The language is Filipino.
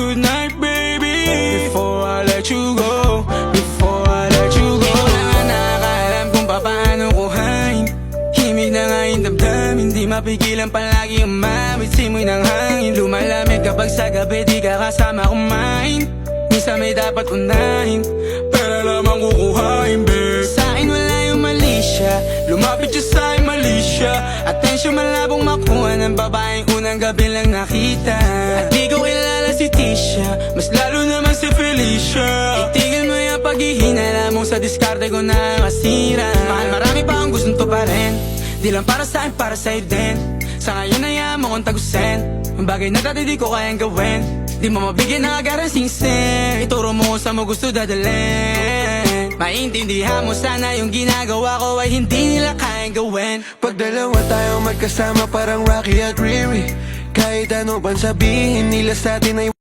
good night, baby, before I let you go, before I let you go. Di ko na nga nakakaalam kung paano kuhain. Himig na nga yung damdamin, di mapigilan palagi umawit. Simoy ng hangin, lumalamig kapag sa gabi di ka kasama kumain. Minsan may dapat unahin, pero lamang kukuhain, babe. Sa'kin wala yung mali siya, lumapit siya sa'kin mali siya. Atensyon malabong makuha ng babaeng unang gabi lang nakita. At di ko kilala si Tisha, mas lalo naman si Felicia. Itigil mo yung paghihinala mong sa diskarte ko na masira. Mahal, marami pa akong gustong tuparin, di lang para sa'kin, para sa'yo din. Sa ngayon hayaan mo kong tagusin ang bagay na dati di ko kayang gawin. Di mo mabigyan ng agarang singsing, ituro mo kung saan mo gusto dadalhin. Maintindihan mo sana yung ginagawa ko ay hindi nila kayang gawin. Pag dalawa tayo magkasama parang Rocky at Riri, kahit ano bang sabihin nila sa atin ay